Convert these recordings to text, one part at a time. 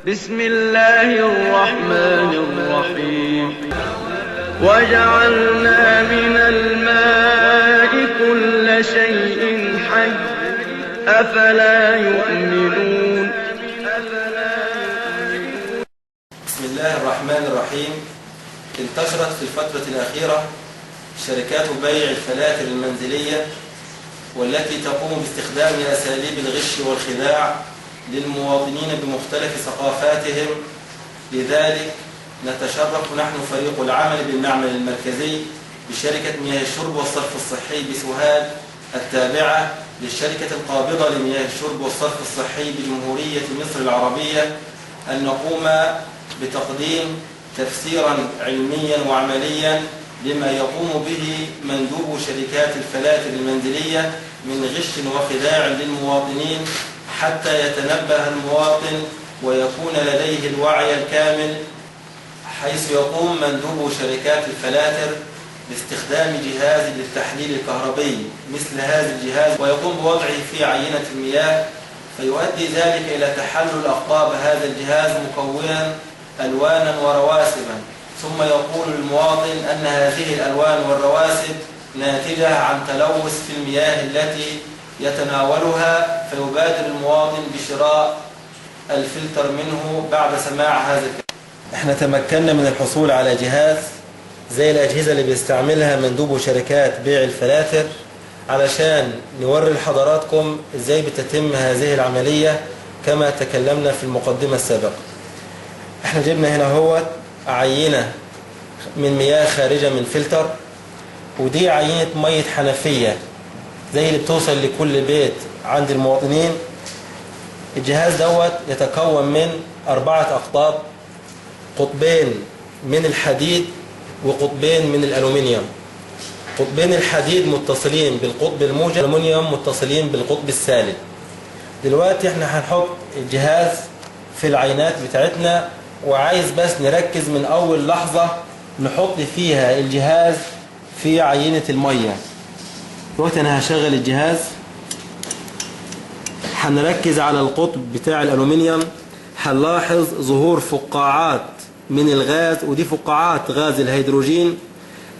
بسم الله الرحمن الرحيم وجعلنا من الماء كل شيء حي أفلا يؤمنون. بسم الله الرحمن الرحيم. انتشرت في الفترة الأخيرة شركات بيع الفلاتر المنزلية والتي تقوم باستخدام أساليب الغش والخداع للمواطنين بمختلف ثقافاتهم. لذلك نتشرف نحن فريق العمل بالمعمل المركزي بشركة مياه الشرب والصرف الصحي بسوهاج التابعة للشركة القابضة لمياه الشرب والصرف الصحي بجمهورية مصر العربية أن نقوم بتقديم تفسيرا علميا وعمليا لما يقوم به مندوب شركات الفلاتر المنزلية من غش وخداع للمواطنين، حتى يتنبه المواطن ويكون لديه الوعي الكامل، حيث يقوم مندوب شركات الفلاتر باستخدام جهاز للتحليل الكهربي مثل هذا الجهاز ويقوم بوضعه في عينة المياه، فيؤدي ذلك إلى تحلل أقطاب هذا الجهاز مكونا ألوانا ورواسبا، ثم يقول المواطن أن هذه الألوان والرواسب ناتجة عن تلوث في المياه التي يتناولها، فيبادر المواطن بشراء الفلتر منه بعد سماع هذا الكلام. احنا تمكنا من الحصول على جهاز زي الأجهزة اللي بيستعملها مندوب شركات بيع الفلاتر علشان نوري لحضراتكم ازاي بتتم هذه العملية كما تكلمنا في المقدمة السابقة. احنا جبنا هنا هو عينة من مياه خارجة من فلتر، ودي عينة مية حنفية زي اللي بتوصل لكل بيت عند المواطنين. الجهاز دوت يتكون من 4 أقطاب، قطبين من الحديد وقطبين من الألومنيوم. قطبين الحديد متصلين بالقطب الموجب، الألومنيوم متصلين بالقطب السالب. دلوقتي احنا هنحط الجهاز في العينات بتاعتنا، وعايز بس نركز من أول لحظة نحط فيها الجهاز في عينة المية. دلوقتي أنا هشغل الجهاز، هنركز على القطب بتاع الألومنيوم، هنلاحظ ظهور فقاعات من الغاز، ودي فقاعات غاز الهيدروجين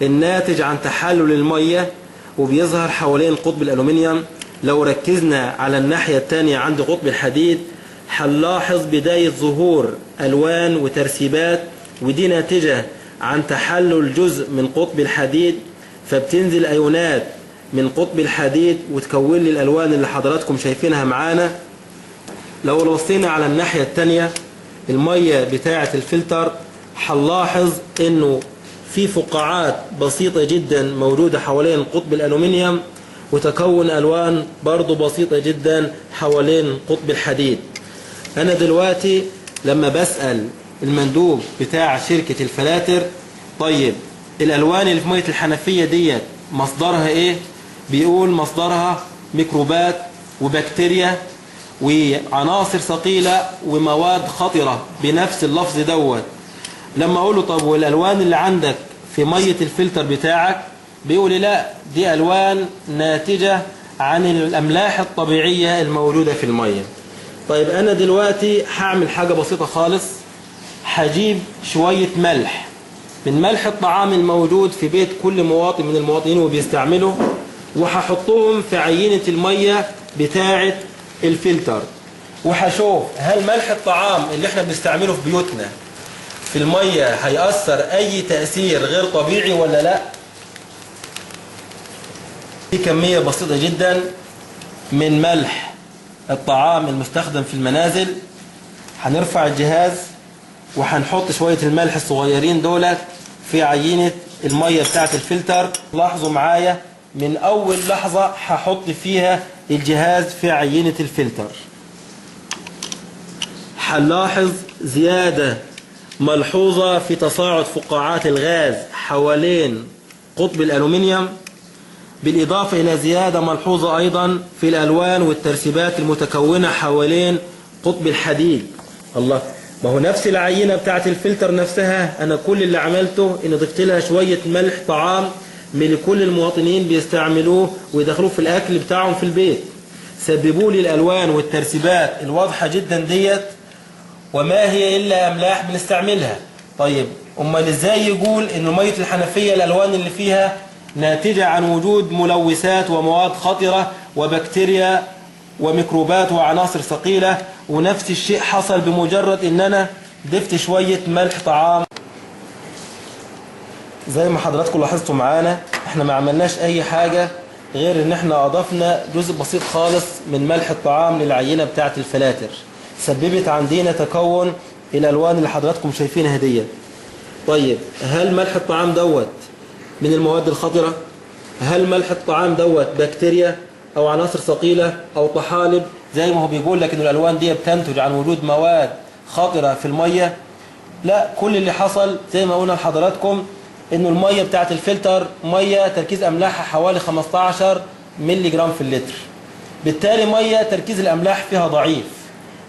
الناتج عن تحلل المية وبيظهر حوالين قطب الألومنيوم. لو ركزنا على الناحية الثانية عند قطب الحديد هنلاحظ بداية ظهور ألوان وترسيبات، ودي ناتجة عن تحلل جزء من قطب الحديد، فبتنزل أيونات من قطب الحديد وتكون لي الألوان اللي حضراتكم شايفينها معانا. لو بصينا على الناحية الثانية المية بتاعة الفلتر هنلاحظ انه في فقاعات بسيطة جدا موجودة حوالين قطب الألومنيوم وتكون ألوان برضو بسيطة جدا حوالين قطب الحديد. أنا دلوقتي لما بسأل المندوب بتاع شركة الفلاتر طيب الألوان اللي في مية الحنفية ديت مصدرها إيه؟ بيقول مصدرها ميكروبات وبكتيريا وعناصر ثقيلة ومواد خطرة بنفس اللفظ دوت. لما أقول له طب والألوان اللي عندك في مية الفلتر بتاعك، بيقول لي لا دي ألوان ناتجة عن الأملاح الطبيعية الموجودة في المية. طيب أنا دلوقتي هعمل حاجة بسيطة خالص، هجيب شوية ملح من ملح الطعام الموجود في بيت كل مواطن من المواطنين وبيستعمله، وهحطهم في عينة المية بتاعة الفلتر، وهشوف هل ملح الطعام اللي احنا بنستعمله في بيوتنا في المية هيأثر أي تأثير غير طبيعي ولا لا. في كمية بسيطة جدا من ملح الطعام المستخدم في المنازل. هنرفع الجهاز وهنحط شوية الملح الصغيرين دولت في عينة المية بتاعة الفلتر. لاحظوا معايا من أول لحظة هحط فيها الجهاز في عينة الفلتر، هنلاحظ زيادة ملحوظة في تصاعد فقاعات الغاز حوالين قطب الألومنيوم، بالإضافة إلى زيادة ملحوظة أيضا في الألوان والترسيبات المتكونة حوالين قطب الحديد. الله، ما هو نفس العينة بتاعت الفلتر نفسها أنا كل اللي عملته إن ضفت لها شوية ملح طعام من اللي كل المواطنين بيستعملوه ويدخلوه في الأكل بتاعهم في البيت، سببوا لي الألوان والترسيبات الواضحة جدا ديت، وما هي إلا أملاح بنستعملها. طيب أمال إزاي يقول إن مية الحنفية الألوان اللي فيها ناتجة عن وجود ملوثات ومواد خطرة وبكتيريا وميكروبات وعناصر ثقيلة، ونفس الشيء حصل بمجرد إن أنا ضفت شوية ملح طعام؟ زي ما حضراتكم لاحظتوا معانا احنا ما عملناش أي حاجة غير إن احنا أضفنا جزء بسيط خالص من ملح الطعام للعينة بتاعة الفلاتر، سببت عندنا تكون الألوان اللي حضراتكم شايفينها دي. طيب هل ملح الطعام دوت من المواد الخطرة؟ هل ملح الطعام دوت بكتيريا أو عناصر ثقيلة أو طحالب زي ما هو بيقول لك إن الألوان دي بتنتج عن وجود مواد خطرة في المية؟ لا، كل اللي حصل زي ما قلنا لحضراتكم إنه المية بتاعت الفلتر مية تركيز أملاحها حوالي 15 ملي جرام في اللتر، بالتالي مية تركيز الأملاح فيها ضعيف،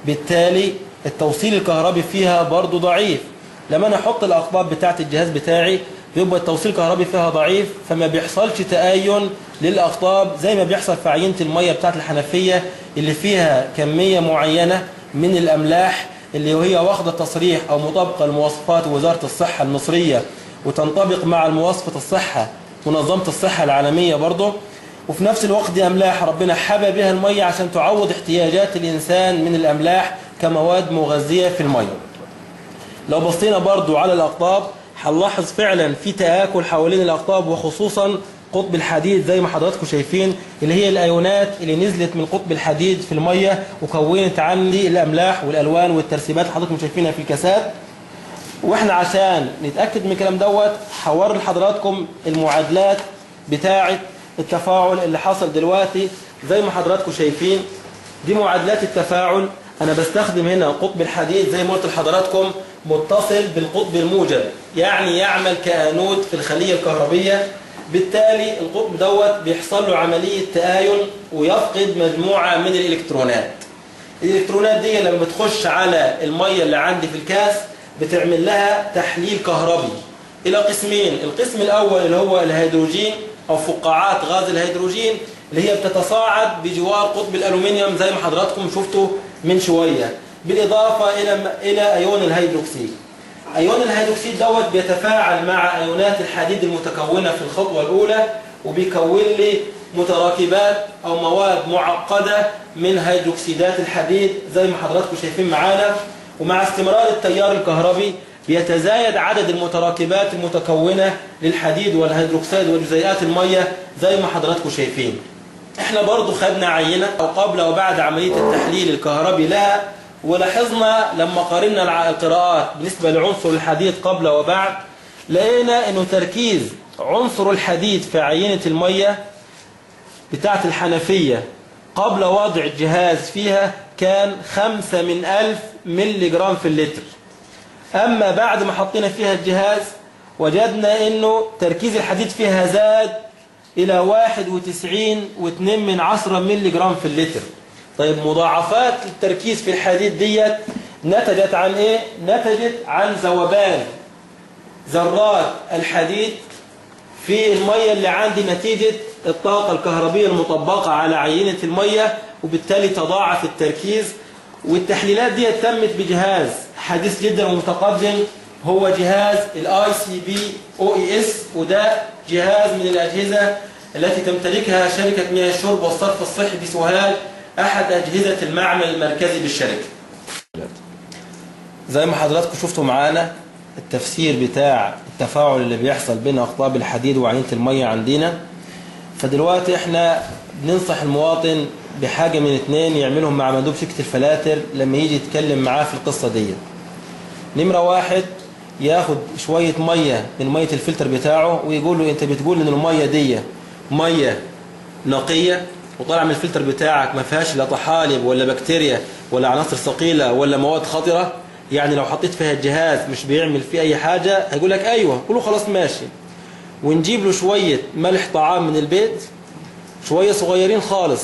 بالتالي التوصيل الكهربي فيها برضو ضعيف. لما أنا أحط الأقطاب بتاعت الجهاز بتاعي يبقى التوصيل الكهربي فيها ضعيف، فما بيحصلش تآين للأقطاب زي ما بيحصل في عينة المية بتاعت الحنفية اللي فيها كمية معينة من الأملاح اللي هي واخدة تصريح أو مطابقة لمواصفات وزارة الصحة المصرية وتنطبق مع مواصفة الصحة منظمة الصحة العالمية برضه، وفي نفس الوقت دي أملاح ربنا حبى بها المية عشان تعوض احتياجات الإنسان من الأملاح كمواد مغذية في المية. لو بصينا برضو على الأقطاب هنلاحظ فعلا في تآكل حوالين الأقطاب، وخصوصا قطب الحديد زي ما حضراتكم شايفين اللي هي الأيونات اللي نزلت من قطب الحديد في المية وكونت عندي الأملاح والألوان والترسيبات حضراتكم شايفينها في الكاسات. واحنا عشان نتأكد من الكلام دوت هوري لحضراتكم المعادلات بتاعة التفاعل اللي حصل دلوقتي. زي ما حضراتكم شايفين دي معادلات التفاعل. انا بستخدم هنا قطب الحديد زي ما قلت لحضراتكم متصل بالقطب الموجب، يعني يعمل كأنود في الخلية الكهربية، بالتالي القطب دوت بيحصل له عملية تآين ويفقد مجموعة من الإلكترونات. الإلكترونات دي لما بتخش على المية اللي عندي في الكاس بتعمل لها تحليل كهربي إلى قسمين. القسم الأول اللي هو الهيدروجين أو فقاعات غاز الهيدروجين اللي هي بتتصاعد بجوار قطب الألومنيوم زي ما حضراتكم شفتوا من شوية، بالإضافة إلى أيون الهيدروكسيد. أيون الهيدروكسيد دوت بيتفاعل مع أيونات الحديد المتكونة في الخطوة الأولى وبيكون لي متراكبات أو مواد معقدة من هيدروكسيدات الحديد زي ما حضراتكم شايفين معانا. ومع استمرار التيار الكهربي بيتزايد عدد المتراكبات المتكونة للحديد والهيدروكسيد وجزيئات المية زي ما حضراتكم شايفين. احنا برضو خدنا عينة أو قبل وبعد عملية التحليل الكهربي لها، ولاحظنا لما قارنا القراءات بالنسبة لعنصر الحديد قبل وبعد لقينا انه تركيز عنصر الحديد في عينة المية بتاعت الحنفية قبل وضع الجهاز فيها كان 5/1000 ملي جرام في اللتر. أما بعد ما حطينا فيها الجهاز وجدنا أنه تركيز الحديد فيها زاد إلى 91.2 ملي جرام في اللتر. طيب مضاعفات التركيز في الحديد ديت نتجت عن إيه؟ نتجت عن ذوبان ذرات الحديد في المية اللي عندي نتيجة الطاقة الكهربية المطبقة على عينة المية، وبالتالي تضاعف التركيز. والتحليلات دي تمت بجهاز حديث جدا ومتقدم هو جهاز ICP-OES، وده جهاز من الأجهزة التي تمتلكها شركة مياه الشرب والصرف الصحي بسوهاج، أحد أجهزة المعمل المركزي بالشركة. زي ما حضراتكم شفتوا معانا التفسير بتاع التفاعل اللي بيحصل بين أقطاب الحديد وعينة المية عندنا. فدلوقتي احنا بننصح المواطن بحاجة من اتنين يعملهم مع مندوب شركة الفلاتر لما يجي يتكلم معاه في القصة دي. نمرة واحد، ياخد شوية مية من مية الفلتر بتاعه ويقول له انت بتقول ان المية دي مية نقية وطالع من الفلتر بتاعك ما فيهاش لا طحالب ولا بكتيريا ولا عناصر ثقيلة ولا مواد خطرة، يعني لو حطيت فيها الجهاز مش بيعمل فيه اي حاجة، هيقول لك ايوه، قول له خلاص ماشي. ونجيب له شوية ملح طعام من البيت شوية صغيرين خالص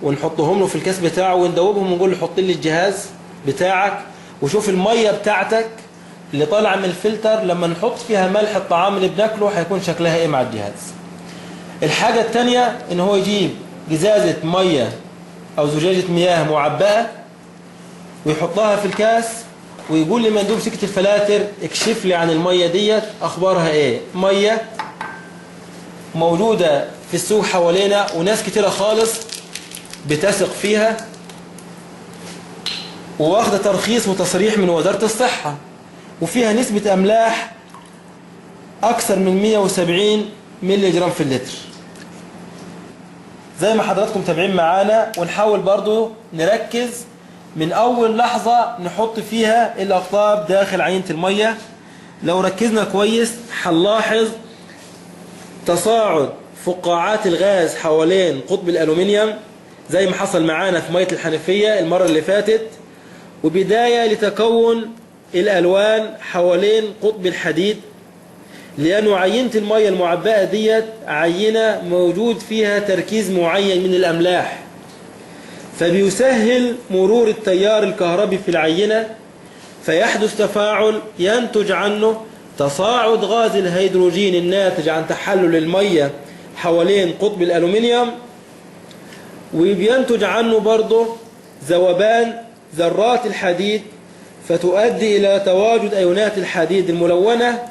ونحطهم له في الكاس بتاعه وندوبهم ونقول له حط لي الجهاز بتاعك وشوف المية بتاعتك اللي طالعه من الفلتر لما نحط فيها ملح الطعام اللي بناكله هيكون شكلها ايه مع الجهاز. الحاجة التانية ان هو يجيب جزازة مية او زجاجة مياه معبأة ويحطها في الكاس ويقول لمندوب شركة الفلاتر اكشف لي عن المية ديت أخبارها إيه. مية موجودة في السوق حوالينا وناس كتيرة خالص بتثق فيها وواخدة ترخيص وتصريح من وزارة الصحة، وفيها نسبة أملاح أكثر من 170 ملي جرام في اللتر. زي ما حضراتكم تابعين معانا، ونحاول برضو نركز من أول لحظة نحط فيها الأقطاب داخل عينة المية. لو ركزنا كويس هنلاحظ تصاعد فقاعات الغاز حوالين قطب الألومنيوم زي ما حصل معانا في مية الحنفية المرة اللي فاتت، وبداية لتكون الألوان حوالين قطب الحديد، لأنه عينة المية المعبأة ديت عينة موجود فيها تركيز معين من الأملاح، فبيسهل مرور التيار الكهربي في العينة، فيحدث تفاعل ينتج عنه تصاعد غاز الهيدروجين الناتج عن تحلل المية حوالين قطب الألومنيوم، وبينتج عنه برضه ذوبان ذرات الحديد، فتؤدي إلى تواجد أيونات الحديد الملونة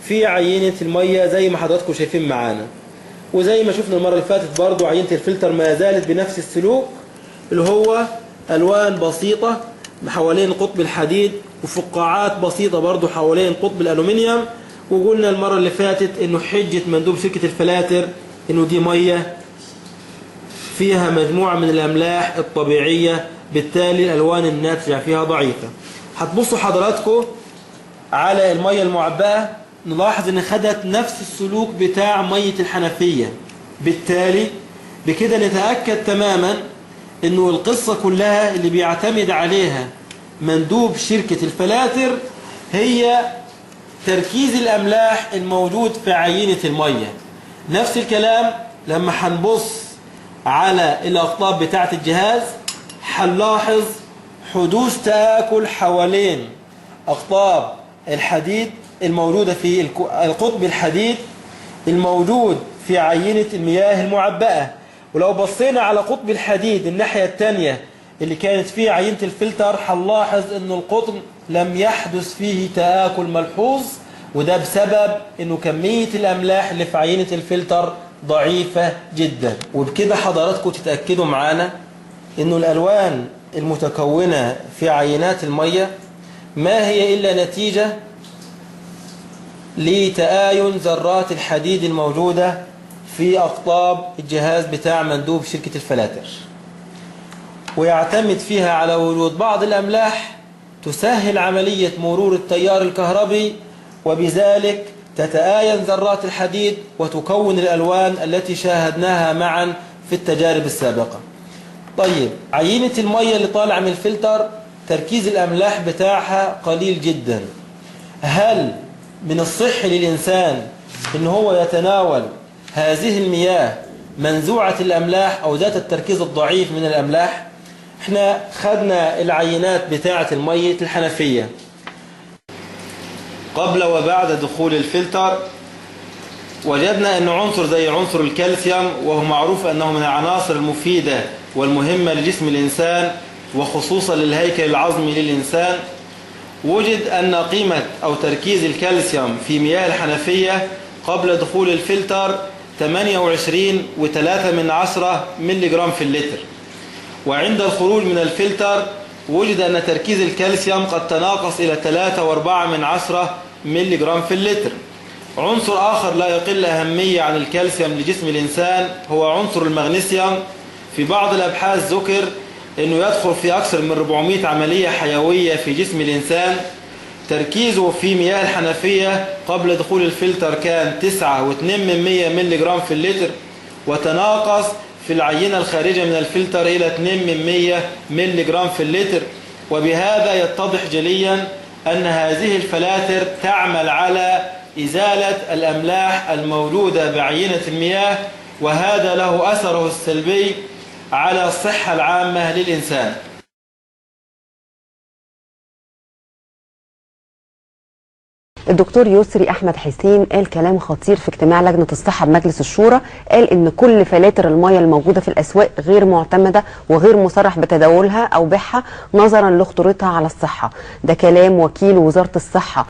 في عينة المية زي ما حضراتكم شايفين معانا. وزي ما شفنا المرة اللي فاتت برضو عينة الفلتر ما زالت بنفس السلوك، اللي هو ألوان بسيطة حوالين قطب الحديد وفقاعات بسيطة برضو حوالين قطب الألومنيوم. وقلنا المرة اللي فاتت إنه حجة مندوب شركة الفلاتر إنه دي مية فيها مجموعة من الأملاح الطبيعية، بالتالي الألوان الناتجة فيها ضعيفة. هتبصوا حضراتكم على المية المعبأة، نلاحظ ان خدت نفس السلوك بتاع مية الحنفية، بالتالي بكده نتأكد تماما انه القصة كلها اللي بيعتمد عليها مندوب شركة الفلاتر هي تركيز الأملاح الموجود في عينة المية. نفس الكلام لما هنبص على الأقطاب بتاعة الجهاز هنلاحظ حدوث تآكل حوالين أقطاب الحديد الموجودة في القطب الحديد الموجود في عينة المياه المعبأة. ولو بصينا على قطب الحديد الناحية الثانية اللي كانت فيه عينة الفلتر هنلاحظ أن القطب لم يحدث فيه تآكل ملحوظ، وده بسبب أنه كمية الأملاح اللي في عينة الفلتر ضعيفة جدا. وبكده حضراتكم تتأكدوا معانا أنه الألوان المتكونة في عينات المية ما هي إلا نتيجة لتآين ذرات الحديد الموجودة في أقطاب الجهاز بتاع مندوب شركة الفلاتر، ويعتمد فيها على وجود بعض الأملاح تسهل عملية مرور التيار الكهربي، وبذلك تتآين ذرات الحديد وتكون الألوان التي شاهدناها معا في التجارب السابقة. طيب، عينة المية اللي طالعة من الفلتر تركيز الأملاح بتاعها قليل جدا. هل من الصح للإنسان إن هو يتناول هذه المياه منزوعة الأملاح أو ذات التركيز الضعيف من الأملاح؟ احنا خدنا العينات بتاعة المية الحنفية قبل وبعد دخول الفلتر، وجدنا أن عنصر زي عنصر الكالسيوم، وهو معروف أنه من العناصر المفيدة والمهمة لجسم الإنسان وخصوصا للهيكل العظمي للإنسان، وجد أن قيمة أو تركيز الكالسيوم في مياه الحنفية قبل دخول الفلتر 28.3 ملي جرام في اللتر، وعند الخروج من الفلتر وجد أن تركيز الكالسيوم قد تناقص إلى 3.4 ملي جرام في اللتر. عنصر آخر لا يقل أهمية عن الكالسيوم لجسم الإنسان هو عنصر المغنيسيوم. في بعض الأبحاث ذكر أنه يدخل في أكثر من 400 عملية حيوية في جسم الإنسان. تركيزه في مياه الحنفية قبل دخول الفلتر كان 9.2 ملي جرام في اللتر، وتناقص في العينة الخارجة من الفلتر إلى 2 ملي جرام في اللتر. وبهذا يتضح جليا أن هذه الفلاتر تعمل على إزالة الأملاح الموجودة بعينة المياه، وهذا له أثره السلبي على الصحة العامة للإنسان. الدكتور يسري أحمد حسين قال كلام خطير في اجتماع لجنة الصحة بمجلس الشورى. قال إن كل فلاتر المياه الموجودة في الأسواق غير معتمدة وغير مصرح بتداولها أو بيعها نظرا لخطورتها على الصحة. ده كلام وكيل وزارة الصحة.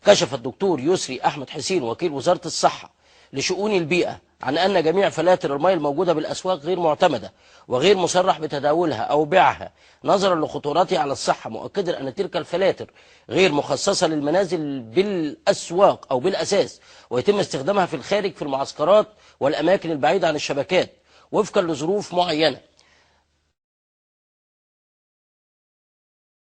كشف الدكتور يسري أحمد حسين وكيل وزارة الصحة لشؤون البيئة عن أن جميع فلاتر المياه الموجودة بالأسواق غير معتمدة وغير مصرح بتداولها أو بيعها نظرا لخطورتها على الصحة، مؤكدا أن تلك الفلاتر غير مخصصة للمنازل بالأسواق أو بالأساس، ويتم استخدامها في الخارج في المعسكرات والأماكن البعيدة عن الشبكات وفقا لظروف معينة.